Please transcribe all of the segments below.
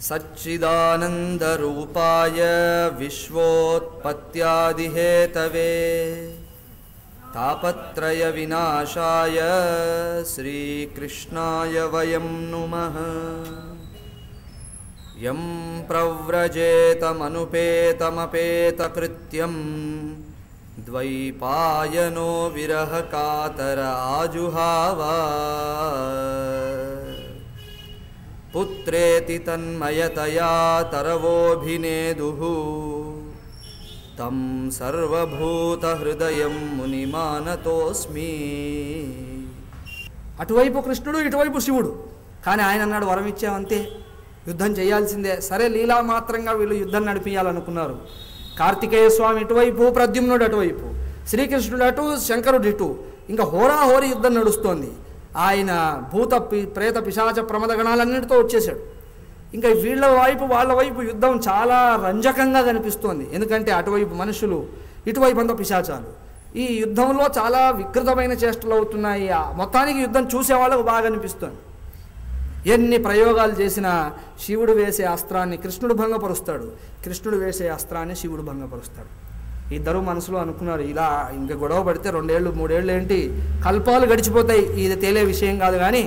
सच्चिदानन्दरूपाय विश्वोत्पत्त्यादिहेतवे तापत्रयविनाशाय श्रीकृष्णाय वयं नुमः। यं प्रव्रजेतमनुपेतमपेतकृत्यं द्वैपायनो विरहकातर आजुहाव पुत्रेति तन्मयतया तरवोऽभिनेदुः तं सर्वभूतहृदयं मुनिमानतोऽस्मि। అటువైపు కృష్ణుడు ఇటువైపు శివుడు, కానీ ఆయన అన్నాడు వరం ఇచ్చామంతే, యుద్ధం చేయాల్సిందే. సరే లీలా మాత్రంగా వీళ్ళు యుద్ధం నడిపించాలనుకున్నారు. కార్తికేయ స్వామి ఇటువైపు, ప్రద్యుమ్నుడు అటువైపు, శ్రీకృష్ణుడు అటు, శంకరుడు ఇటు. ఇంకా హోరాహోరీ యుద్ధం నడుస్తోంది. ఆయన భూత ప్రేత పిశాచ ప్రమదగణాలన్నిటితో వచ్చేసాడు. ఇంకా వీళ్ళ వైపు వాళ్ళ వైపు యుద్ధం చాలా రంజకంగా కనిపిస్తోంది. ఎందుకంటే అటువైపు మనుషులు, ఇటువైపు అంతా పిశాచాలు. ఈ యుద్ధంలో చాలా వికృతమైన చేష్టలు అవుతున్నాయి. మొత్తానికి యుద్ధం చూసే వాళ్ళకు బాగా అనిపిస్తుంది. ఎన్ని ప్రయోగాలు చేసినా శివుడు వేసే అస్త్రాన్ని కృష్ణుడు భంగపరుస్తాడు, కృష్ణుడు వేసే అస్త్రాన్ని శివుడు భంగపరుస్తాడు. ఇద్దరు మనసులో అనుకున్నారు, ఇలా ఇంకా గొడవ పడితే 2 ఏళ్ళు 3 ఏళ్ళు ఏంటి, కల్పాలు గడిచిపోతాయి, ఇది తేలే విషయం కాదు. కానీ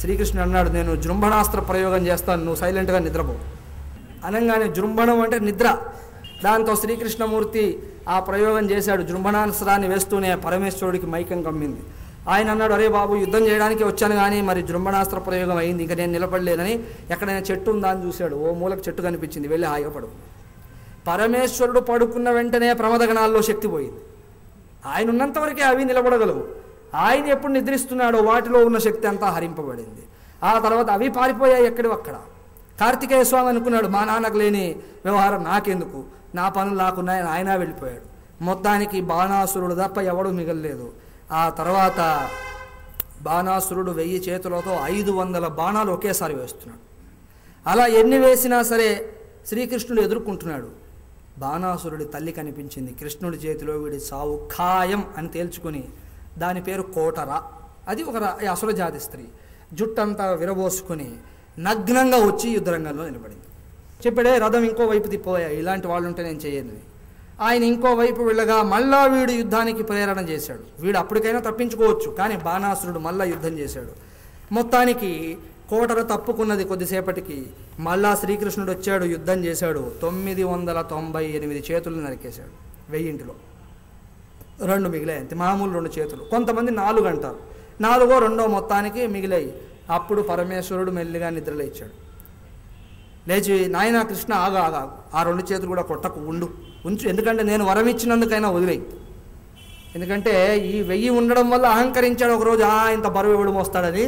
శ్రీకృష్ణుడు అన్నాడు, నేను జృంభణాస్త్ర ప్రయోగం చేస్తాను, నువ్వు సైలెంట్గా నిద్రపో అనగానే, జృంభణం అంటే నిద్ర. దాంతో శ్రీకృష్ణమూర్తి ఆ ప్రయోగం చేశాడు. జృంభణాస్త్రాన్ని వేస్తూనే పరమేశ్వరుడికి మైకం కమ్మింది. ఆయన అన్నాడు, అరే బాబు, యుద్ధం చేయడానికి వచ్చాను కానీ మరి జృంభణాస్త్ర ప్రయోగం అయింది, ఇంకా నేను నిలబడలేదని ఎక్కడైనా చెట్టు ఉందా అని చూశాడు. ఓ మూలకు చెట్టు కనిపించింది, వెళ్ళి హాయిగా పడుకు. పరమేశ్వరుడు పడుకున్న వెంటనే ప్రమదగణాల్లో శక్తి పోయింది. ఆయన ఉన్నంతవరకే అవి నిలబడగలవు. ఆయన ఎప్పుడు నిద్రిస్తున్నాడో వాటిలో ఉన్న శక్తి అంతా హరింపబడింది. ఆ తర్వాత అవి పారిపోయాయి ఎక్కడివక్కడ. కార్తికేయ స్వామి అనుకున్నాడు, మా నాన్నకు లేని వ్యవహారం నాకెందుకు, నా పనులు నాకున్నాయని ఆయన వెళ్ళిపోయాడు. మొత్తానికి బాణాసురుడు తప్ప ఎవడూ మిగలలేదు. ఆ తర్వాత బాణాసురుడు 1000 చేతులతో 500 బాణాలు ఒకేసారి వేస్తున్నాడు. అలా ఎన్ని వేసినా సరే శ్రీకృష్ణుడు ఎదుర్కొంటున్నాడు. బాణాసురుడి తల్లి కనిపించింది. కృష్ణుడి చేతిలో వీడి సావు ఖాయం అని తేల్చుకొని, దాని పేరు కోటర. అది ఒక అసురజాతి స్త్రీ. జుట్టంతా విరబోసుకొని నగ్నంగా వచ్చి యుద్ధరంగంలో నిలబడింది. చెప్పాడే, రథం ఇంకో వైపు తిప్పోయా, ఇలాంటి వాళ్ళు ఉంటే నేను చేయను. ఆయన ఇంకో వైపు వెళ్ళగా మళ్ళా వీడు యుద్ధానికి ప్రేరణ చేశాడు. వీడు అప్పటికైనా తప్పించుకోవచ్చు, కానీ బాణాసురుడు మళ్ళా యుద్ధం చేశాడు. మొత్తానికి కోటర తప్పుకున్నది. కొద్దిసేపటికి మళ్ళా శ్రీకృష్ణుడు వచ్చాడు, యుద్ధం చేశాడు. 998 చేతులు నరికేశాడు. 1000లో 2 మిగిలాయి అంతే, మామూలు 2 చేతులు. కొంతమంది 4 అంటారు, 4 2 మొత్తానికి మిగిలాయి. అప్పుడు పరమేశ్వరుడు మెల్లిగా నిద్రలో ఇచ్చాడు. లేచి, నాయన కృష్ణ ఆగా ఆగా, ఆ 2 చేతులు కూడా కొట్టకు, ఉంచు, ఎందుకంటే నేను వరం ఇచ్చినందుకైనా వదిలేయి. ఎందుకంటే ఈ 1000 ఉండడం వల్ల అహంకరించాడు ఒకరోజు, ఇంత బరువు ఎవడు మోస్తాడని.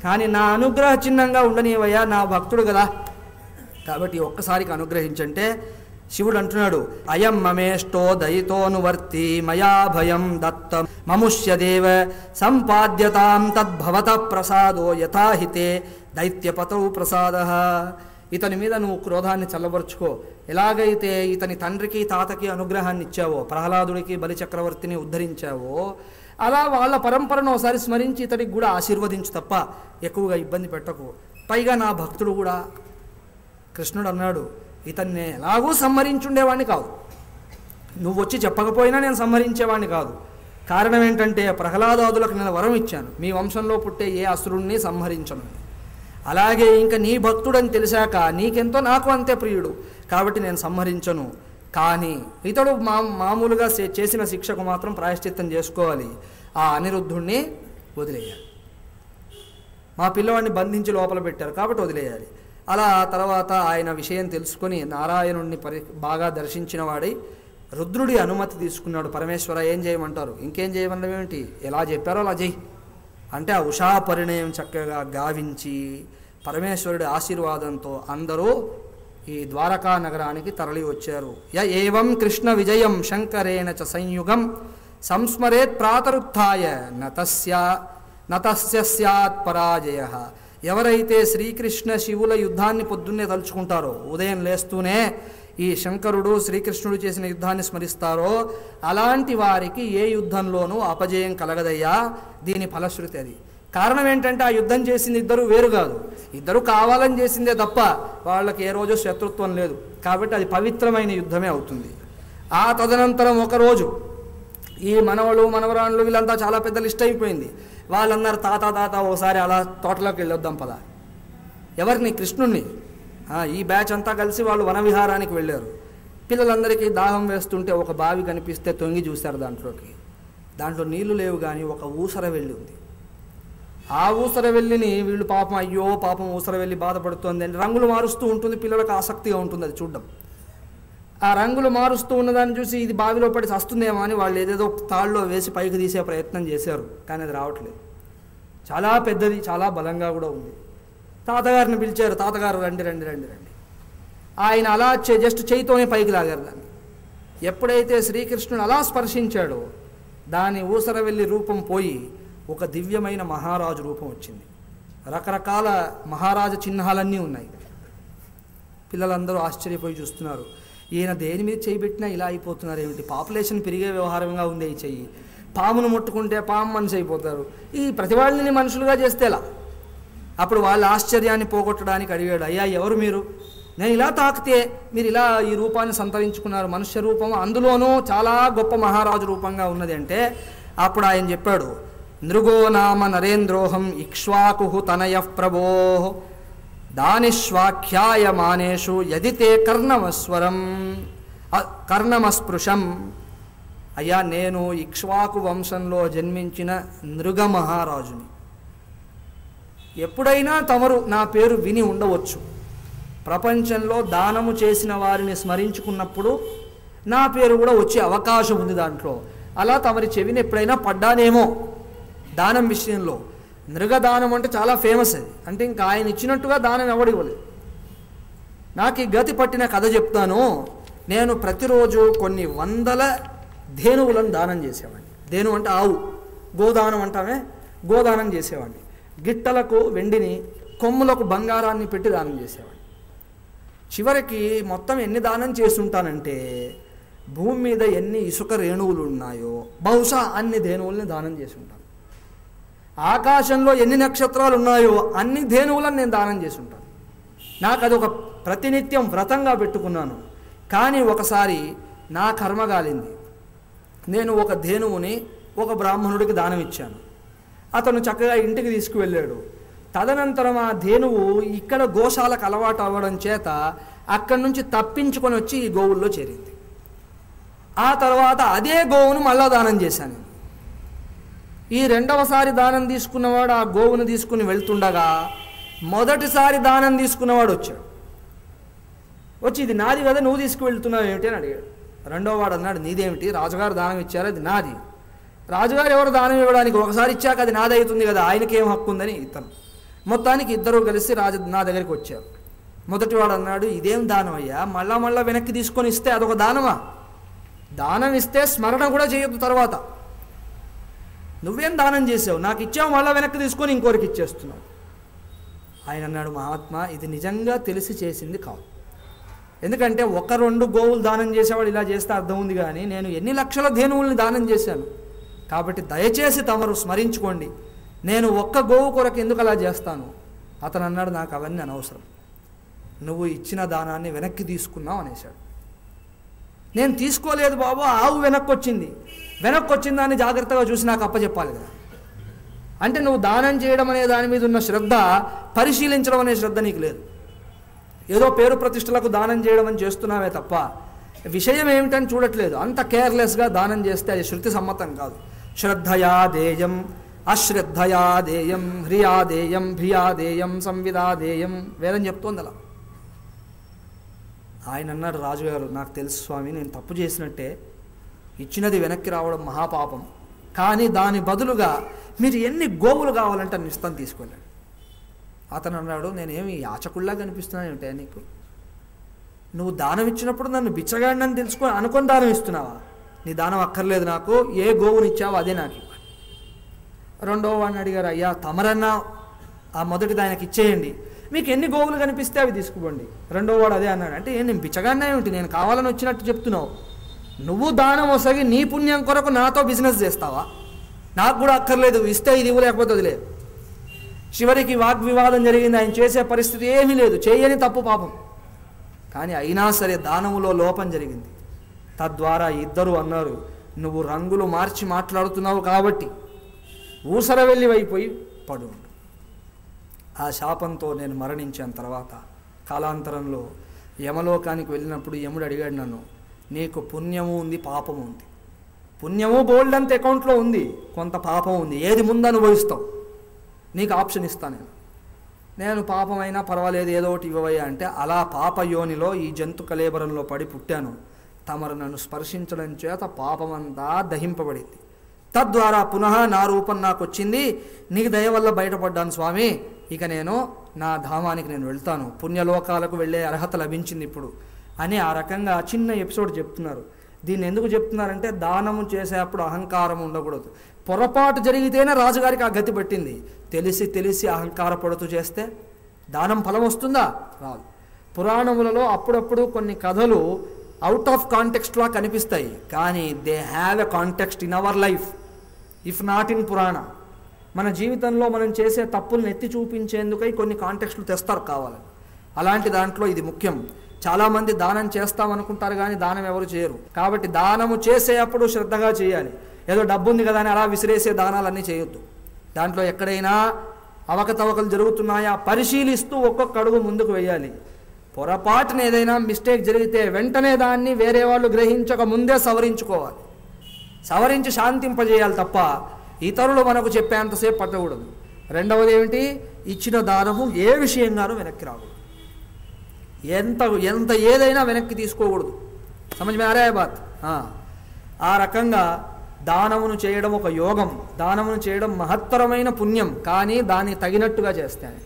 కానీ నా అనుగ్రహ చిహ్నంగా ఉండనివయ్యా, నా భక్తుడు కదా, కాబట్టి ఒక్కసారికి అనుగ్రహించంటే శివుడు అంటున్నాడు, అయం మమేష్టో దయితోనువర్తి మయా భయం దత్తం మముష్యదేవ సంపాద్యతాం తద్భవత ప్రసాదో యథాహితే దైత్యపతౌ ప్రసాద. ఇతని మీద నువ్వు క్రోధాన్ని చల్లబరుచుకో. ఎలాగైతే ఇతని తండ్రికి తాతకి అనుగ్రహాన్ని ఇచ్చావో, ప్రహ్లాదుడికి బలిచక్రవర్తిని ఉద్ధరించావో, అలా వాళ్ళ పరంపరను ఒకసారి స్మరించి ఇతడికి కూడా ఆశీర్వదించు తప్ప ఎక్కువగా ఇబ్బంది పెట్టకు. పైగా నా భక్తుడు కూడా. కృష్ణుడు అన్నాడు, ఇతన్ని ఎలాగూ సంహరించుండేవాడిని కాదు, నువ్వు వచ్చి చెప్పకపోయినా నేను సంహరించేవాడిని కాదు. కారణం ఏంటంటే ప్రహ్లాదాదులకు నేను వరం ఇచ్చాను, మీ వంశంలో పుట్టే ఏ అసురుణ్ణి సంహరించను. అలాగే ఇంకా నీ భక్తుడని తెలిసాక నీకెంతో నాకు అంతే ప్రియుడు, కాబట్టి నేను సంహరించను. కానీ ఇతడు మామూలుగా చేసిన శిక్షకు మాత్రం ప్రాయశ్చిత్తం చేసుకోవాలి. ఆ అనిరుద్ధుణ్ణి వదిలేయాలి. మా పిల్లవాడిని బంధించి లోపల పెట్టారు కాబట్టి వదిలేయాలి. అలా తర్వాత ఆయన విషయం తెలుసుకొని నారాయణుణ్ణి బాగా దర్శించిన వాడై రుద్రుడి అనుమతి తీసుకున్నాడు. పరమేశ్వర ఏం చేయమంటారు? ఇంకేం చేయమనడం ఏమిటి, ఎలా చెప్పారో అలా చెయ్యి అంటే ఆ ఉషా పరిణయం చక్కగా గావించి పరమేశ్వరుడి ఆశీర్వాదంతో అందరూ ఈ ద్వారకా నగరానికి తరలి వచ్చారు. ఏవం కృష్ణ విజయం శంకరేణ చ సంయుగం సంస్మరేత్ ప్రాతరుత్థాయ నతస్య స్యాత్ పరాజయ. ఎవరైతే శ్రీకృష్ణ శివుల యుద్ధాన్ని పొద్దున్నే తలుచుకుంటారో, ఉదయం లేస్తూనే ఈ శంకరుడు శ్రీకృష్ణుడు చేసిన యుద్ధాన్ని స్మరిస్తారో, అలాంటి వారికి ఏ యుద్ధంలోనూ అపజయం కలగదయ్యా. దీని ఫలశ్రుతి అది. కారణం ఏంటంటే ఆ యుద్ధం చేసింది ఇద్దరు వేరు కాదు, ఇద్దరు కావాలని చేసిందే తప్ప వాళ్ళకి ఏ రోజు శత్రుత్వం లేదు. కాబట్టి అది పవిత్రమైన యుద్ధమే అవుతుంది. ఆ తదనంతరం ఒకరోజు ఈ మనవలు మనవరాళ్ళు వీళ్ళంతా చాలా పెద్ద లిస్ట్ అయిపోయింది. వాళ్ళందరూ తాత ఓసారి అలా తోటలోకి వెళ్ళొద్దాం పద. ఎవరిని? కృష్ణుణ్ణి. ఈ బ్యాచ్ అంతా కలిసి వాళ్ళు వనవిహారానికి వెళ్ళారు. పిల్లలందరికీ దాహం వేస్తుంటే ఒక బావి కనిపిస్తే తొంగి చూశారు దాంట్లో నీళ్లు లేవు, కానీ ఒక ఊసర వెళ్ళి ఉంది. ఆ ఊసర వెళ్ళిని వీళ్ళు పాపం అయ్యో పాపం ఊసర వెళ్ళి బాధపడుతుంది అని రంగులు మారుస్తూ ఉంటుంది. పిల్లలకు ఆసక్తిగా ఉంటుంది అది చూడడం. ఆ రంగులు మారుస్తూ ఉన్నదాన్ని చూసి ఇది బావిలో పడి చస్తుందేమో అని వాళ్ళు ఏదేదో తాళ్ళలో వేసి పైకి తీసే ప్రయత్నం చేశారు, కానీ అది రావట్లేదు. చాలా పెద్దది, చాలా బలంగా కూడా ఉంది. తాతగారిని పిలిచారు, తాతగారు రండి రండి రండి రండి. ఆయన అలా జస్ట్ చేయితోనే పైకి లాగారు దాన్ని. ఎప్పుడైతే శ్రీకృష్ణుడు అలా స్పర్శించాడో దాని ఊసర వెళ్ళి రూపం పోయి ఒక దివ్యమైన మహారాజు రూపం వచ్చింది. రకరకాల మహారాజు చిహ్నాలన్నీ ఉన్నాయి. పిల్లలందరూ ఆశ్చర్యపోయి చూస్తున్నారు. ఈయన దేని మీద చేయి పెట్టినా ఇలా అయిపోతున్నారు ఏమిటి? పాపులేషన్ పెరిగే వ్యవహారంగా ఉంది ఈ చెయ్యి. పామును ముట్టుకుంటే పాము మనిషి అయిపోతారు, ఈ ప్రతి వాళ్ళని మనుషులుగా చేస్తేలా? అప్పుడు వాళ్ళ ఆశ్చర్యాన్ని పోగొట్టడానికి అడిగాడు, అయ్యా ఎవరు మీరు? నేను ఇలా తాకితే మీరు ఇలా ఈ రూపాన్ని సంతరించుకున్నారు, మనుష్య రూపం, అందులోనూ చాలా గొప్ప మహారాజు రూపంగా ఉన్నది అంటే అప్పుడు ఆయన చెప్పాడు, నృగో నామ నరేంద్రోహం ఇక్ష్వాకు తనయ ప్రభో దానిష్వాఖ్యాయమానేషు యదితే కర్ణమస్పృశం. అయ్యా నేను ఇక్ష్వాకు వంశంలో జన్మించిన నృగ మహారాజుని. ఎప్పుడైనా తమరు నా పేరు విని ఉండవచ్చు. ప్రపంచంలో దానము చేసిన వారిని స్మరించుకున్నప్పుడు నా పేరు కూడా వచ్చే అవకాశం ఉంది దాంట్లో. అలా తమరి చెవిని ఎప్పుడైనా పడ్డానేమో దానం విషయంలో. నృగదానం అంటే చాలా ఫేమస్ అది. అంటే ఇంకా ఆయన ఇచ్చినట్టుగా దానం ఎవడివ్వలేదు. నాకు ఈ గతి పట్టిన కథ చెప్తాను. నేను ప్రతిరోజు కొన్ని వందల ధేనువులను దానం చేసేవాడిని. ధేను అంటే ఆవు, గోదానం అంటామే, గోదానం చేసేవాడిని. గిట్టలకు వెండిని, కొమ్ములకు బంగారాన్ని పెట్టి దానం చేసేవాడిని. చివరికి మొత్తం ఎన్ని దానం చేస్తుంటానంటే భూమి మీద ఎన్ని ఇసుక రేణువులు ఉన్నాయో బహుశా అన్ని ధేనువుల్ని దానం చేసి ఉంటాను. ఆకాశంలో ఎన్ని నక్షత్రాలు ఉన్నాయో అన్ని ధేనువులను నేను దానం చేసి ఉంటాను. నాకు అది ఒక ప్రతినిత్యం వ్రతంగా పెట్టుకున్నాను. కానీ ఒకసారి నా కర్మ గాలింది. నేను ఒక ధేనువుని ఒక బ్రాహ్మణుడికి దానం ఇచ్చాను. అతను చక్కగా ఇంటికి తీసుకువెళ్ళాడు. తదనంతరం ఆ ధేనువు ఇక్కడ గోశాలకు అలవాటు అవ్వడం చేత అక్కడి నుంచి తప్పించుకొని వచ్చి ఈ గోవుల్లో చేరింది. ఆ తర్వాత అదే గోవును మళ్ళా దానం చేశాను. ఈ రెండవసారి దానం తీసుకున్నవాడు ఆ గోవును తీసుకుని వెళ్తుండగా మొదటిసారి దానం తీసుకున్నవాడు వచ్చాడు. వచ్చి ఇది నాది కదా, నువ్వు తీసుకువెళ్తున్నావు ఏమిటి అని అడిగాడు. రెండో వాడు అన్నాడు, నీదేమిటి? రాజుగారు దానం ఇచ్చారు, అది నాది. రాజుగారు ఎవరు దానం ఇవ్వడానికి? ఒకసారి ఇచ్చాక అది నాది అవుతుంది కదా, ఆయనకి ఏం హక్కు ఉందని ఇతను. మొత్తానికి ఇద్దరు కలిసి నా దగ్గరికి వచ్చారు. మొదటివాడు అన్నాడు, ఇదేం దానం అయ్యా, మళ్ళా వెనక్కి తీసుకొని ఇస్తే అదొక దానమా? దానం ఇస్తే స్మరణ కూడా చేయొద్దు తర్వాత. నువ్వేం దానం చేసావు? నాకు ఇచ్చావు, మళ్ళీ వెనక్కి తీసుకొని ఇంకోరికి ఇచ్చేస్తున్నావు. ఆయన అన్నాడు, మహాత్మా ఇది నిజంగా తెలిసి చేసింది కాదు. ఎందుకంటే ఒక రెండు గోవులు దానం చేసేవాడు ఇలా చేస్తే అర్థం ఉంది, కానీ నేను ఎన్ని లక్షల ధేనువుల్ని దానం చేశాను. కాబట్టి దయచేసి తమరు స్మరించుకోండి, నేను ఒక్క గోవు కొరకు ఎందుకు అలా చేస్తాను? అతను అన్నాడు, నాకు అవన్నీ అనవసరం, నువ్వు ఇచ్చిన దానాన్ని వెనక్కి తీసుకున్నావు అనేశాడు. నేను తీసుకోలేదు బాబు, ఆవు వెనక్కి వచ్చింది దాన్ని జాగ్రత్తగా చూసి నాకు అప్పచెప్పాలి కదా. అంటే నువ్వు దానం చేయడం అనే దాని మీద ఉన్న శ్రద్ధ, పరిశీలించడం అనే శ్రద్ధ నీకు లేదు. ఏదో పేరు ప్రతిష్టలకు దానం చేయడం అని చేస్తున్నావే తప్ప విషయం ఏమిటని చూడట్లేదు. అంత కేర్లెస్గా దానం చేస్తే అది శృతి సమ్మతం కాదు. శ్రద్ధయా దేయం అశ్రద్ధయా దేయం హ్రియా దేయం భియా దేయం సంవిదా దేయం వేదం చెప్తోంది అలా. ఆయన అన్నాడు, రాజుగారు నాకు తెలుసు స్వామి, నేను తప్పు చేసినట్టే, ఇచ్చినది వెనక్కి రావడం మహాపాపం, కానీ దాని బదులుగా మీరు ఎన్ని గోవులు కావాలంటే అన్ని ఇస్తాను తీసుకెళ్ళాడు. అతను అన్నాడు, నేనేమి యాచకుల్లా కనిపిస్తున్నాను ఏమిటా నీకు? నువ్వు దానం ఇచ్చినప్పుడు నన్ను బిచ్చగాడినని తెలుసుకొని అనుకొని దానం ఇస్తున్నావా? నీ దానం అక్కర్లేదు నాకు, ఏ గోవుని ఇచ్చావో అదే నాకు ఇవ్వాలి. రెండో వాడిని అడిగారు, అయ్యా తమరన్నా ఆ మొదటిది ఆయనకి ఇచ్చేయండి, మీకు ఎన్ని గోవులు కనిపిస్తే అవి తీసుకుపోండి. రెండో వాడు అదే అన్నాడు. అంటే నేను బిచ్చగాడినా ఏమిటి, నేను కావాలని వచ్చినట్టు చెప్తున్నావు. నువ్వు దానం వసగి నీ పుణ్యం కొరకు నాతో బిజినెస్ చేస్తావా? నాకు కూడా అక్కర్లేదు, ఇస్తే ఇది ఇవ్వలేకపోతే వదిలేదు. చివరికి వాగ్వివాదం జరిగింది. ఆయన చేసే పరిస్థితి ఏమీ లేదు, చేయని తప్పు పాపం. కానీ అయినా సరే దానములో లోపం జరిగింది. తద్వారా ఇద్దరు అన్నారు, నువ్వు రంగులు మార్చి మాట్లాడుతున్నావు కాబట్టి ఊసరవెల్లి అయిపోయి పడు. ఆ శాపంతో నేను మరణించాను. తర్వాత కాలాంతరంలో యమలోకానికి వెళ్ళినప్పుడు యముడు అడిగాడు నన్ను, నీకు పుణ్యము ఉంది, పాపము ఉంది. పుణ్యము బోల్డ్ అంత అకౌంట్లో ఉంది, కొంత పాపం ఉంది, ఏది ముందు అనుభవిస్తావు? నీకు ఆప్షన్ ఇస్తాను నేను పాపమైనా పర్వాలేదు, ఏదో ఒకటి ఇవ్వవయ్యా అంటే, అలా పాపయోనిలో ఈ జంతు కలేబరంలో పడి పుట్టాను. తమరు నన్ను స్పర్శించడం చేత పాపమంతా దహింపబడింది. తద్వారా పునః నా రూపం నాకు వచ్చింది. నీకు దయ వల్ల బయటపడ్డాను స్వామి, ఇక నేను నా ధామానికి నేను వెళ్తాను, పుణ్యలోకాలకు వెళ్ళే అర్హత లభించింది ఇప్పుడు అని ఆ రకంగా చిన్న ఎపిసోడ్ చెప్తున్నారు. దీన్ని ఎందుకు చెప్తున్నారంటే, దానము చేసేటప్పుడు అహంకారం ఉండకూడదు. పొరపాటు జరిగితేనే రాజుగారికి ఆ గతి పట్టింది. తెలిసి తెలిసి అహంకారపడుతూ చేస్తే దానం ఫలం వస్తుందా? రాదు. పురాణములలో అప్పుడప్పుడు కొన్ని కథలు అవుట్ ఆఫ్ కాంటెక్స్ట్లా కనిపిస్తాయి, కానీ they have a context in our life, if not in పురాణ. మన జీవితంలో మనం చేసే తప్పులను ఎత్తి చూపించేందుకై కొన్ని కాంటెక్స్ట్లు తెస్తారు కావాలని. అలాంటి దాంట్లో ఇది ముఖ్యం. చాలామంది దానం చేస్తామనుకుంటారు కానీ దానం ఎవరు చేయరు. కాబట్టి దానము చేసేటప్పుడు శ్రద్ధగా చేయాలి. ఏదో డబ్బు ఉంది కదా అని అలా విసిరేసే దానాలన్నీ చేయొద్దు. దాంట్లో ఎక్కడైనా అవకతవకలు జరుగుతున్నాయా పరిశీలిస్తూ ఒక్కొక్క అడుగు ముందుకు వేయాలి. పొరపాటున ఏదైనా మిస్టేక్ జరిగితే వెంటనే దాన్ని వేరే వాళ్ళు గ్రహించక ముందే సవరించుకోవాలి. సవరించి శాంతింపజేయాలి తప్ప ఇతరులు మనకు చెప్పేంతసేపు పట్టకూడదు. రెండవది ఏమిటి? ఇచ్చిన దానము ఏ విషయంగానూ వెనక్కి రాకూడదు. ఎంత ఏదైనా వెనక్కి తీసుకోకూడదు. సమజ్ మే ఆ రహా హై బాత్. ఆ రకంగా దానమును చేయడం ఒక యోగం, దానమును చేయడం మహత్తరమైన పుణ్యం, కానీ దాన్ని తగినట్టుగా చేస్తాను.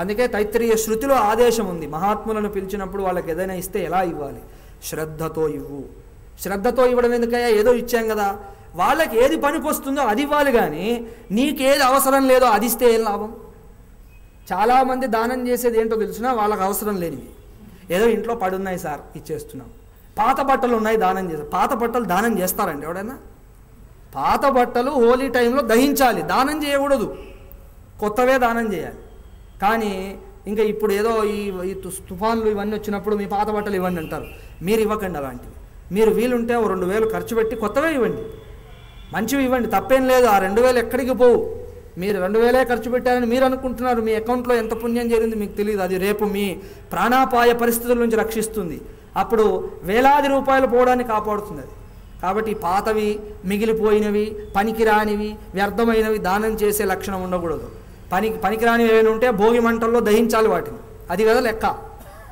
అందుకే తైత్రీయ శృతిలో ఆదేశం ఉంది, మహాత్ములను పిలిచినప్పుడు వాళ్ళకి ఏదైనా ఇస్తే ఎలా ఇవ్వాలి? శ్రద్ధతో ఇవ్వు. శ్రద్ధతో ఇవ్వడం ఎందుకయ్యా, ఏదో ఇచ్చాం కదా, వాళ్ళకి ఏది పనికి వస్తుందో అది ఇవ్వాలి, కానీ నీకేది అవసరం లేదో అది ఇస్తే ఏం లాభం? చాలామంది దానం చేసేది ఏంటో తెలిసినా వాళ్ళకి అవసరం లేనివి, ఏదో ఇంట్లో పడున్నాయి సార్ ఇచ్చేస్తున్నాం. పాత బట్టలు ఉన్నాయి దానం చేస్తారు. పాత బట్టలు దానం చేస్తారండి ఎవడైనా? పాత బట్టలు హోలీ టైంలో దహించాలి, దానం చేయకూడదు. కొత్తవే దానం చేయాలి. కానీ ఇంకా ఇప్పుడు ఏదో ఈ తుఫాన్లు ఇవన్నీ వచ్చినప్పుడు మీ పాత బట్టలు ఇవ్వండి అంటారు. మీరు ఇవ్వకండి అలాంటివి. మీరు వీలుంటే 2,000 ఖర్చు పెట్టి కొత్తవే ఇవ్వండి, మంచివి ఇవ్వండి, తప్పేం లేదు. ఆ 2,000 ఎక్కడికి పోవు. మీరు 2,000 ఖర్చు పెట్టారని మీరు అనుకుంటున్నారు, మీ అకౌంట్లో ఎంత పుణ్యం చేరింది మీకు తెలియదు. అది రేపు మీ ప్రాణాపాయ పరిస్థితుల నుంచి రక్షిస్తుంది. అప్పుడు వేలాది రూపాయలు పోవడానికి కాపాడుతుంది అది. కాబట్టి పాతవి, మిగిలిపోయినవి, పనికిరానివి, వ్యర్థమైనవి దానం చేసే లక్షణం ఉండకూడదు. పనికిరానివి ఏమైనా ఉంటే భోగి మంటల్లో దహించాలి వాటిని, అది కదా లెక్క.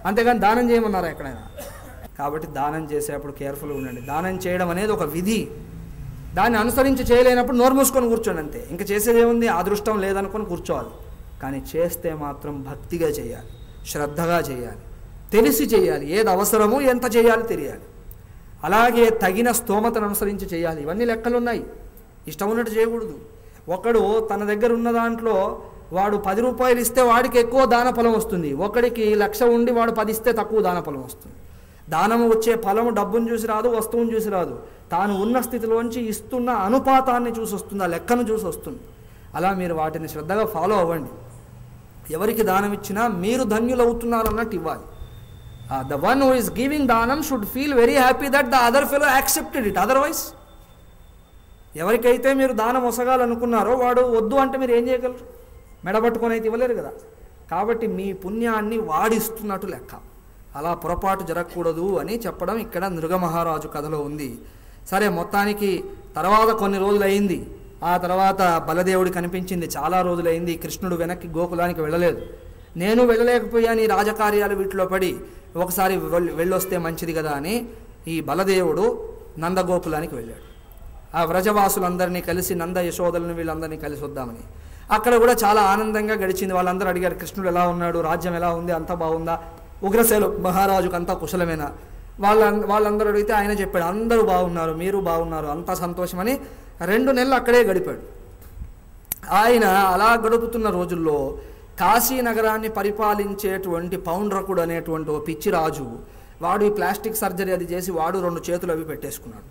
అంతేగాని దానం చేయమన్నారా ఎక్కడైనా? కాబట్టి దానం చేసేటప్పుడు కేర్ఫుల్గా ఉండండి. దానం చేయడం అనేది ఒక విధి, దాన్ని అనుసరించి చేయలేనప్పుడు నోరు మూసుకొని కూర్చోండి అంతే. ఇంకా చేసేది ఏముంది? అదృష్టం లేదనుకొని కూర్చోవాలి. కానీ చేస్తే మాత్రం భక్తిగా చేయాలి, శ్రద్ధగా చేయాలి, తెలిసి చేయాలి. ఏది అవసరమో ఎంత చేయాలి తెలియాలి. అలాగే తగిన స్తోమతను అనుసరించి చేయాలి. ఇవన్నీ లెక్కలు ఉన్నాయి, ఇష్టం ఉన్నట్టు చేయకూడదు. ఒకడు తన దగ్గర ఉన్న దాంట్లో వాడు 10 రూపాయలు ఇస్తే వాడికి ఎక్కువ దాన ఫలం వస్తుంది, ఒకడికి 1,00,000 ఉండి వాడు 10 ఇస్తే తక్కువ దాన ఫలం వస్తుంది. దానము వచ్చే ఫలము డబ్బును చూసి రాదు, వస్తువును చూసి రాదు, తాను ఉన్న స్థితిలోంచి ఇస్తున్న అనుపాతాన్ని చూసి వస్తుంది, ఆ లెక్కను చూసి వస్తుంది. అలా మీరు వాటిని శ్రద్ధగా ఫాలో అవ్వండి. ఎవరికి దానం ఇచ్చినా మీరు ధన్యులవుతున్నారు అన్నట్టు ఇవ్వాలి. The one who is giving danam should feel very happy that the other fellow accepted it. Otherwise, ఎవరికైతే మీరు దానం వసగాలనుకున్నారో వాడు వద్దు అంటే మీరు ఏం చేయగలరు? మెడబట్టుకొని అయితే ఇవ్వలేరు కదా. కాబట్టి మీ పుణ్యాన్ని వాడిస్తున్నట్టు లెక్క. అలా పొరపాటు జరగకూడదు అని చెప్పడం ఇక్కడ నృగమహారాజు కథలో ఉంది. సరే, మొత్తానికి తర్వాత కొన్ని రోజులైంది. ఆ తర్వాత బలదేవుడు కనిపించింది. చాలా రోజులైంది, కృష్ణుడు వెనక్కి గోకులానికి వెళ్ళలేదు. నేను వెళ్ళలేకపోయాను ఈ రాజకార్యాలు వీటిలో పడి, ఒకసారి వెళ్ళొస్తే మంచిది కదా అని ఈ బలదేవుడు నందగోకులానికి వెళ్ళాడు. ఆ వ్రజవాసులందరినీ కలిసి, నంద యశోదలను వీళ్ళందరినీ కలిసి వద్దామని. అక్కడ కూడా చాలా ఆనందంగా గడిచింది. వాళ్ళందరూ అడిగారు, కృష్ణుడు ఎలా ఉన్నాడు, రాజ్యం ఎలా ఉంది, అంతా బాగుందా, ఉగ్రసేన మహారాజుకు అంతా కుశలమేనా? వాళ్ళందరూ అడిగితే ఆయన చెప్పాడు, అందరూ బాగున్నారు, మీరు బాగున్నారు, అంతా సంతోషమని 2 నెలలు అక్కడే గడిపాడు. ఆయన అలా గడుపుతున్న రోజుల్లో కాశీ నగరాన్ని పరిపాలించేటువంటి పౌండ్రకుడు అనేటువంటి ఓ పిచ్చి రాజు, వాడు ఈ ప్లాస్టిక్ సర్జరీ అది చేసి వాడు 2 చేతులు అవి పెట్టేసుకున్నాడు.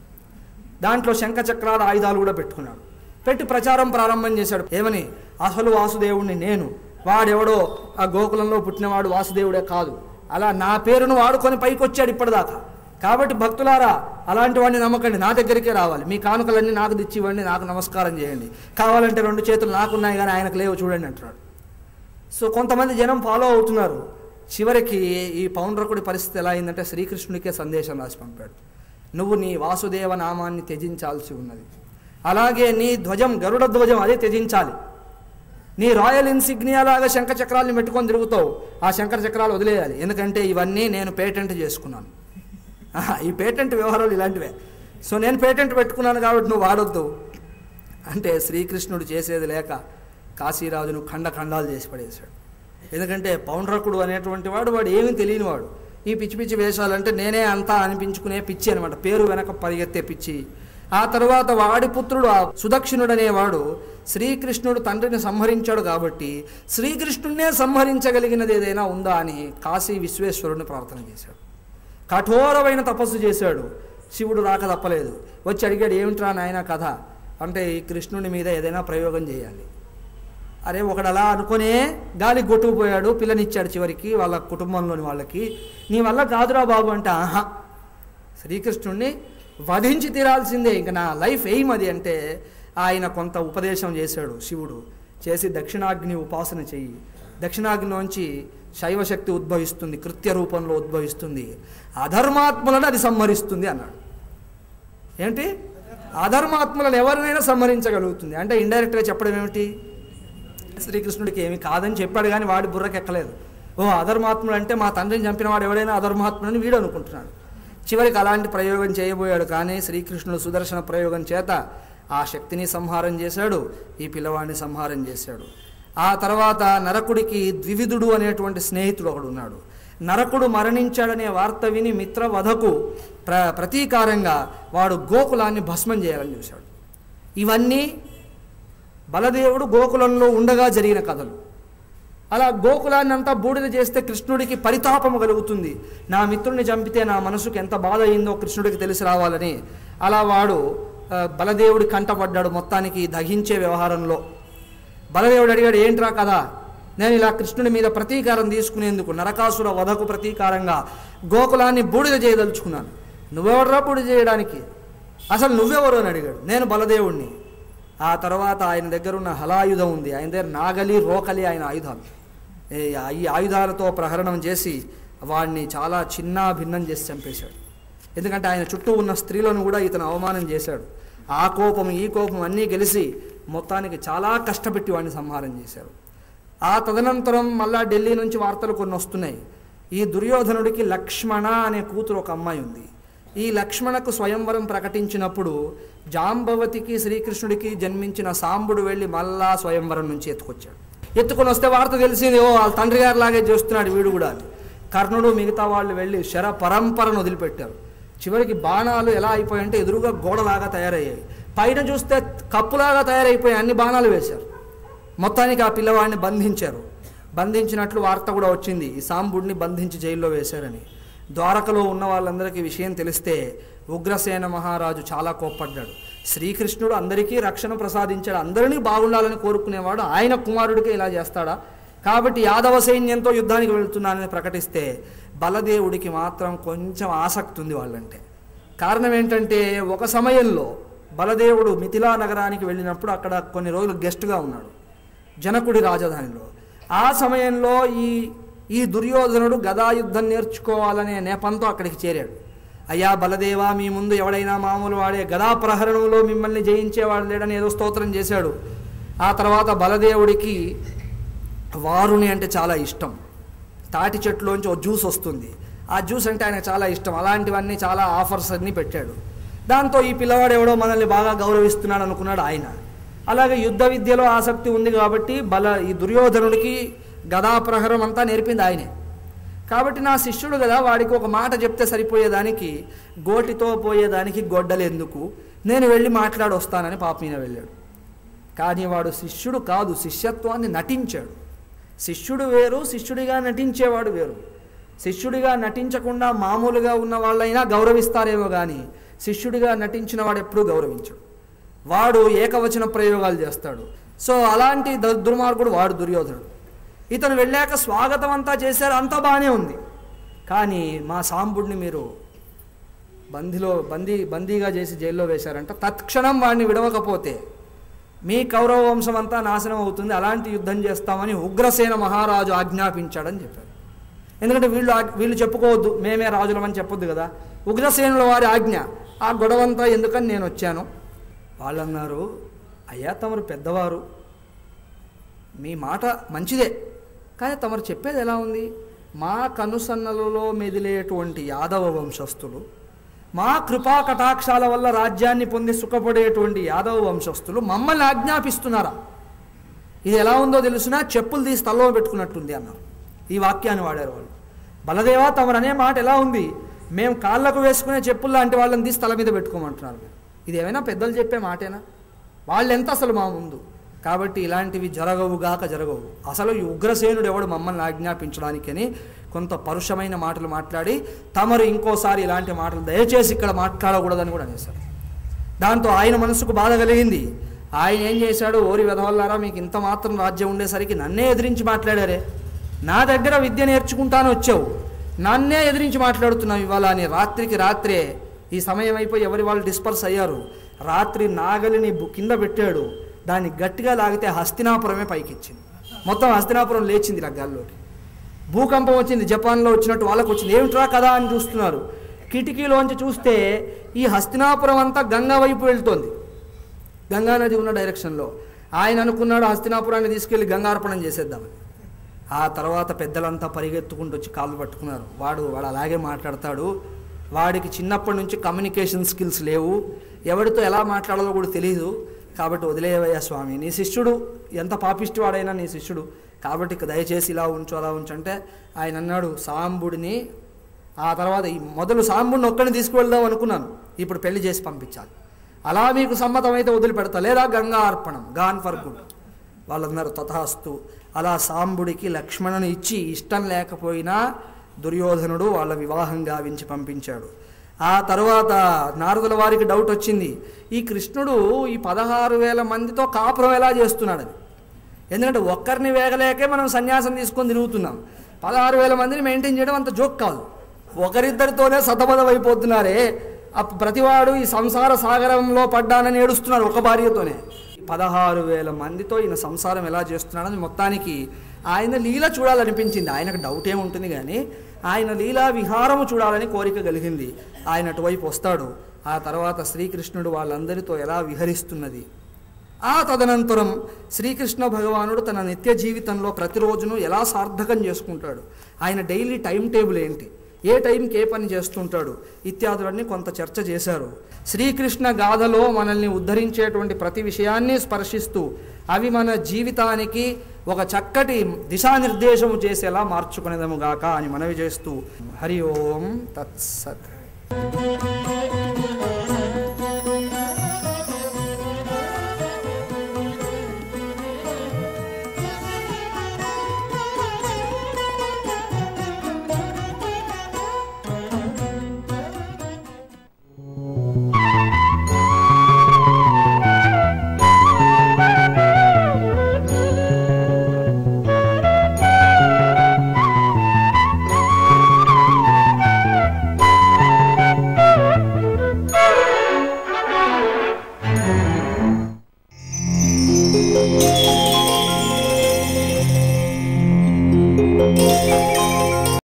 దాంట్లో శంఖచక్రాల ఆయుధాలు కూడా పెట్టుకున్నాడు. పెట్టి ప్రచారం ప్రారంభం చేశాడు. ఏమని? అసలు వాసుదేవుణ్ణి నేను, వాడెవడో ఆ గోకులంలో పుట్టినవాడు వాసుదేవుడే కాదు, అలా నా పేరును వాడుకొని పైకి వచ్చాడు ఇప్పటిదాకా. కాబట్టి భక్తులారా అలాంటి వాడిని నమ్మకండి, నా దగ్గరికే రావాలి, మీ కానుకలన్నీ నాకు తెచ్చి ఇవ్వండి, నాకు నమస్కారం చేయండి, కావాలంటే 2 చేతులు నాకున్నాయి కానీ ఆయనకు లేవు చూడండి అంటున్నాడు. సో కొంతమంది జనం ఫాలో అవుతున్నారు. చివరికి ఈ పౌండ్రకుడి పరిస్థితి ఎలా అయిందంటే శ్రీకృష్ణుడికే సందేశం రాసి పంపాడు, నువ్వు నీ వాసుదేవ నామాన్ని త్యజించాల్సి ఉన్నది, అలాగే నీ ధ్వజం గరుడ ధ్వజం అదే త్యజించాలి, నీ రాయల్ ఇన్సిగ్నియా లాగా శంఖ చక్రాలను పెట్టుకొని తిరుగుతావు, ఆ శంకర చక్రాలు వదిలేయాలి, ఎందుకంటే ఇవన్నీ నేను పేటెంట్ చేసుకున్నాను. ఈ పేటెంట్ వ్యవహారాలు ఇలాంటివే. సో నేను పేటెంట్ పెట్టుకున్నాను కాబట్టి నువ్వు వాడొద్దు అంటే శ్రీకృష్ణుడు చేసేది లేక కాశీరాజును ఖండాలు చేసి పడేశాడు. ఎందుకంటే పౌండ్రకుడు అనేటువంటి వాడు ఏమీ తెలియనివాడు, ఈ పిచ్చి పిచ్చి వేషాలంటే నేనే అంతా అనిపించుకునే పిచ్చి అనమాట, పేరు వెనక పరిగెత్తే పిచ్చి. ఆ తర్వాత వాడి పుత్రుడు ఆ సుదక్షిణుడు అనేవాడు శ్రీకృష్ణుడు తండ్రిని సంహరించాడు కాబట్టి శ్రీకృష్ణుడినే సంహరించగలిగినది ఏదైనా ఉందా అని కాశీ విశ్వేశ్వరుడిని ప్రార్థన చేశాడు. కఠోరమైన తపస్సు చేశాడు. శివుడు రాక తప్పలేదు. వచ్చి అడిగాడు, ఏమిట్రా నాయన కథ అంటే ఈ కృష్ణుడి మీద ఏదైనా ప్రయోగం చేయాలి. అరే ఒకడు అలా అనుకునే గాలి కొట్టుకుపోయాడు, పిల్లనిచ్చాడు చివరికి వాళ్ళ కుటుంబంలోని వాళ్ళకి. నీ వల్ల కాదురా బాబు అంటే, ఆహా శ్రీకృష్ణుడిని వధించి తీరాల్సిందే, ఇంకా నా లైఫ్ ఎయిమ్ అది అంటే ఆయన కొంత ఉపదేశం చేశాడు. శివుడు చేసి దక్షిణాగ్ని ఉపాసన చెయ్యి, దక్షిణాగ్నిలోంచి శైవశక్తి ఉద్భవిస్తుంది, కృత్య రూపంలో ఉద్భవిస్తుంది, అధర్మాత్ములను అది సంహరిస్తుంది అన్నాడు. ఏంటి అధర్మాత్ములను ఎవరినైనా సంహరించగలుగుతుంది అంటే ఇండైరెక్ట్గా చెప్పడం ఏమిటి, శ్రీకృష్ణుడికి ఏమి కాదని చెప్పాడు కానీ వాడి బుర్రకి ఎక్కలేదు. ఓ అధర్మాత్ముడు అంటే మా తండ్రిని చంపిన వాడు ఎవడైనా అధర్మాత్ముడని వీడు అనుకుంటున్నాడు. చివరికి అలాంటి ప్రయోగం చేయబోయాడు కానీ శ్రీకృష్ణుడు సుదర్శన ప్రయోగం చేత ఆ శక్తిని సంహారం చేశాడు, ఈ పిల్లవాడిని సంహారం చేశాడు. ఆ తర్వాత నరకుడికి ద్వివిధుడు అనేటువంటి స్నేహితుడు ఒకడు ఉన్నాడు. నరకుడు మరణించాడనే వార్త విని మిత్రవధకు ప్రతీకారంగా వాడు గోకులాన్ని భస్మం చేయాలని చూశాడు. ఇవన్నీ బలదేవుడు గోకులంలో ఉండగా జరిగిన కథలు. అలా గోకులాన్ని అంతా బూడిద చేస్తే కృష్ణుడికి పరితాపము కలుగుతుంది, నా మిత్రుడిని చంపితే నా మనసుకు ఎంత బాధ అయిందో కృష్ణుడికి తెలిసి రావాలని. అలా వాడు బలదేవుడి కంటపడ్డాడు మొత్తానికి దహించే వ్యవహారంలో. బలదేవుడు అడిగాడు, ఏంట్రా కదా, నేను ఇలా కృష్ణుడి మీద ప్రతీకారం తీసుకునేందుకు నరకాసుర వధకు ప్రతీకారంగా గోకులాన్ని బూడిద చేయదలుచుకున్నాను, నువ్వెవడరా బూడిద చేయడానికి, అసలు నువ్వెవరు అని అడిగాడు. నేను బలదేవుడిని. ఆ తర్వాత ఆయన దగ్గర ఉన్న హలాయుధం ఉంది, ఆయన దగ్గర నాగలి రోకలి ఆయన ఆయుధాలు. ఈ ఆయుధాలతో ప్రహరణం చేసి వాడిని చాలా చిన్న భిన్నం చేసి చంపేశాడు. ఎందుకంటే ఆయన చుట్టూ ఉన్న స్త్రీలను కూడా ఇతను అవమానం చేశాడు. ఆ కోపం ఈ కోపం అన్నీ గెలిచి మొత్తానికి చాలా కష్టపెట్టి వాడిని సంహారం చేశారు. ఆ తదనంతరం మళ్ళా ఢిల్లీ నుంచి వార్తలు కొన్ని వస్తున్నాయి. ఈ దుర్యోధనుడికి లక్ష్మణ అనే కూతురు ఒక అమ్మాయి ఉంది. ఈ లక్ష్మణకు స్వయంవరం ప్రకటించినప్పుడు జాంబవతికి శ్రీకృష్ణుడికి జన్మించిన సాంబుడు వెళ్ళి మళ్ళా స్వయంవరం నుంచి ఎత్తుకొని వస్తే వార్త తెలిసింది, ఓ వాళ్ళ తండ్రి గారి లాగే చేస్తున్నాడు వీడు కూడా. కర్ణుడు మిగతా వాళ్ళు వెళ్ళి శర పరంపరను వదిలిపెట్టారు. చివరికి బాణాలు ఎలా అయిపోయాయంటే ఎదురుగా గోడలాగా తయారయ్యాయి, పైన చూస్తే కప్పులాగా తయారైపోయాయి, అన్ని బాణాలు వేశారు. మొత్తానికి ఆ పిల్లవాడిని బంధించారు. బంధించినట్లు వార్త కూడా వచ్చింది, ఈ సాంబుడిని బంధించి జైల్లో వేశారని. ద్వారకలో ఉన్న వాళ్ళందరికీ విషయం తెలిస్తే ఉగ్రసేన మహారాజు చాలా కోప్పడ్డాడు. శ్రీకృష్ణుడు అందరికీ రక్షణ ప్రసాదించాడు, అందరినీ బాగుండాలని కోరుకునేవాడు, ఆయన కుమారుడికి ఇలా చేస్తాడా, కాబట్టి యాదవ సైన్యంతో యుద్ధానికి వెళ్తున్నానని ప్రకటిస్తే బలదేవుడికి మాత్రం కొంచెం ఆసక్తి ఉంది వాళ్ళంటే. కారణం ఏంటంటే ఒక సమయంలో బలదేవుడు మిథిలా నగరానికి వెళ్ళినప్పుడు అక్కడ కొన్ని రోజులు గెస్ట్గా ఉన్నాడు జనకుడి రాజధానిలో. ఆ సమయంలో ఈ దుర్యోధనుడు గదాయుద్ధం నేర్చుకోవాలనే నేపంతో అక్కడికి చేరాడు. అయ్యా బలదేవా, మీ ముందు ఎవడైనా మామూలు వాడే గదా ప్రహరణంలో మిమ్మల్ని జయించేవాడు లేడని ఏదో స్తోత్రం చేశాడు. ఆ తర్వాత బలదేవుడికి వారుని అంటే చాలా ఇష్టం. తాటి చెట్టులోంచి ఓ జ్యూస్ వస్తుంది, ఆ జ్యూస్ అంటే ఆయనకు చాలా ఇష్టం. అలాంటివన్నీ చాలా ఆఫర్స్ అన్నీ పెట్టాడు. దాంతో ఈ పిల్లవాడు ఎవడో మనల్ని బాగా గౌరవిస్తున్నాడు అనుకున్నాడు ఆయన. అలాగే యుద్ధ విద్యలో ఆసక్తి ఉంది కాబట్టి ఈ దుర్యోధనుడికి గదా ప్రహరం అంతా నేర్పింది ఆయనే. కాబట్టి నా శిష్యుడు కదా, వాడికి ఒక మాట చెప్తే సరిపోయేదానికి గోటితో పోయేదానికి గొడ్డలు ఎందుకు, నేను వెళ్ళి మాట్లాడి వస్తానని పాప మీద వెళ్ళాడు. కానీ వాడు శిష్యుడు కాదు, శిష్యత్వాన్ని నటించాడు. శిష్యుడు వేరు, శిష్యుడిగా నటించేవాడు వేరు. శిష్యుడిగా నటించకుండా మామూలుగా ఉన్న వాళ్ళైనా గౌరవిస్తారేమో కానీ శిష్యుడిగా నటించిన వాడు ఎప్పుడూ గౌరవించడు. వాడు ఏకవచన ప్రయోగాలు చేస్తాడు. సో అలాంటి దుర్మార్గుడు వాడు దుర్యోధనుడు. ఇతను వెళ్ళాక స్వాగతం అంతా చేశారు, అంతా బాగానే ఉంది. కానీ మా సాంబుడిని మీరు బందీగా చేసి జైల్లో వేశారంట. తత్క్షణం వాడిని విడవకపోతే మీ కౌరవ వంశం అంతా నాశనం అవుతుంది, అలాంటి యుద్ధం చేస్తామని ఉగ్రసేన మహారాజు ఆజ్ఞాపించాడని చెప్పారు. ఎందుకంటే వీళ్ళు చెప్పుకోవద్దు, మేమే రాజులమని చెప్పొద్దు కదా, ఉగ్రసేనుల వారి ఆజ్ఞ. ఆ గొడవంతా ఎందుకని నేను వచ్చాను. వాళ్ళు అన్నారు, అయ్యా తమరు పెద్దవారు, మీ మాట మంచిదే, కానీ తమరు చెప్పేది ఎలా ఉంది? మా కనుసన్నలలో మెదిలేటువంటి యాదవ వంశస్థులు, మా కృపా కటాక్షాల వల్ల రాజ్యాన్ని పొంది సుఖపడేటువంటి యాదవ వంశస్థులు మమ్మల్ని ఆజ్ఞాపిస్తున్నారా? ఇది ఎలా ఉందో తెలుసునా, చెప్పులు తీసి తల్లో పెట్టుకున్నట్టుంది అన్నారు. ఈ వాక్యాన్ని వాడారు వాళ్ళు. బలదేవా తమరు అనే మాట ఎలా ఉంది? మేము కాళ్ళకు వేసుకునే చెప్పులు లాంటి వాళ్ళని తీసి తల మీద పెట్టుకోమంటున్నారు. ఇది ఏమైనా పెద్దలు చెప్పే మాటేనా? వాళ్ళెంత అసలు మా ముందు. కాబట్టి ఇలాంటివి జరగవుగాక జరగవు. అసలు ఈ ఉగ్రసేనుడు ఎవడు మమ్మల్ని ఆజ్ఞాపించడానికని కొంత పరుషమైన మాటలు మాట్లాడి, తమరు ఇంకోసారి ఇలాంటి మాటలు దయచేసి ఇక్కడ మాట్లాడకూడదని కూడా అనేశారు. దాంతో ఆయన మనసుకు బాధ కలిగింది. ఆయన ఏం చేశాడు, ఓరి వెధవల్లారా, మీకు ఇంత మాత్రం రాజ్యం ఉండేసరికి నన్నే ఎదిరించి మాట్లాడారే, నా దగ్గర విద్య నేర్చుకుంటాను వచ్చావు, నన్నే ఎదిరించి మాట్లాడుతున్నావు ఇవాళ అని రాత్రికి రాత్రే, ఈ సమయం అయిపోయి ఎవరి వాళ్ళు డిస్పర్స్ అయ్యారు, రాత్రి నాగలిని కింద పెట్టాడు. దాన్ని గట్టిగా లాగితే హస్తినాపురమే పైకిచ్చింది. మొత్తం హస్తినాపురం లేచింది ఇలా గాల్లోకి. భూకంపం వచ్చింది, జపాన్లో వచ్చినట్టు వాళ్ళకు వచ్చింది. ఏమిట్రా కదా అని చూస్తున్నారు. కిటికీలోంచి చూస్తే ఈ హస్తినాపురం అంతా గంగా వైపు వెళ్తోంది, గంగా నది ఉన్న డైరెక్షన్లో. ఆయన అనుకున్నాడు హస్తినాపురాన్ని తీసుకెళ్ళి గంగార్పణం చేసేద్దామని. ఆ తర్వాత పెద్దలంతా పరిగెత్తుకుంటూ వచ్చి కాళ్ళు పట్టుకున్నారు. వాడు అలాగే మాట్లాడతాడు, వాడికి చిన్నప్పటి నుంచి కమ్యూనికేషన్ స్కిల్స్ లేవు, ఎవరితో ఎలా మాట్లాడాలో కూడా తెలియదు, కాబట్టి వదిలేవయ్యా స్వామి, నీ శిష్యుడు ఎంత పాపిష్టి వాడైనా నీ శిష్యుడు, కాబట్టి దయచేసి ఇలా ఉంచు అలా ఉంచు అంటే ఆయన అన్నాడు, సాంబుడిని ఆ తర్వాత మొదలు సాంబుడిని ఒక్కడిని తీసుకువెళ్దాం అనుకున్నాను, ఇప్పుడు పెళ్లి చేసి పంపించాలి, అలా మీకు సమ్మతమైతే వదిలిపెడతా, లేదా గంగా అర్పణం, గాన్ ఫర్ గుడ్. వాళ్ళందరూ తథాస్తు. అలా సాంబుడికి లక్ష్మణుని ఇచ్చి ఇష్టం లేకపోయినా దుర్యోధనుడు వాళ్ళ వివాహం గావించి పంపించాడు. ఆ తర్వాత నారదుల వారికి డౌట్ వచ్చింది, ఈ కృష్ణుడు ఈ 16,000 మందితో కాపురం ఎలా చేస్తున్నాడని. ఎందుకంటే ఒక్కరిని వేగలేకే మనం సన్యాసం తీసుకొని తిరుగుతున్నాం, 16,000 మందిని మెయింటైన్ చేయడం అంత జోక్ కాదు. ఒకరిద్దరితోనే సతమతమైపోతున్నారే, ప్రతివాడు ఈ సంసార సాగరంలో పడ్డానని ఏడుస్తున్నారు ఒక భార్యతోనే. 16,000 మందితో ఈయన సంసారం ఎలా చేస్తున్నాడని మొత్తానికి ఆయన లీల చూడాలనిపించింది. ఆయనకు డౌట్ ఏముంటుంది కానీ ఆయన లీలా విహారము చూడాలని కోరిక కలిగింది. ఆయన అటువైపు వస్తాడు. ఆ తర్వాత శ్రీకృష్ణుడు వాళ్ళందరితో ఎలా విహరిస్తున్నది. ఆ తదనంతరం శ్రీకృష్ణ భగవానుడు తన నిత్య జీవితంలో ప్రతిరోజును ఎలా సార్థకం చేసుకుంటాడు, ఆయన డైలీ టైం టేబుల్ ఏంటి, ఏ టైంకి ఏ పని చేస్తుంటాడు ఇత్యాదులన్నీ కొంత చర్చ చేశారు. శ్రీకృష్ణ గాథలో మనల్ని ఉద్ధరించేటువంటి ప్రతి విషయాన్ని స్పర్శిస్తూ అవి మన జీవితానికి ఒక చక్కటి దిశానిర్దేశము చేసేలా మార్చుకునేదముగాక అని మనవి చేస్తూ హరి ఓం తత్సత్.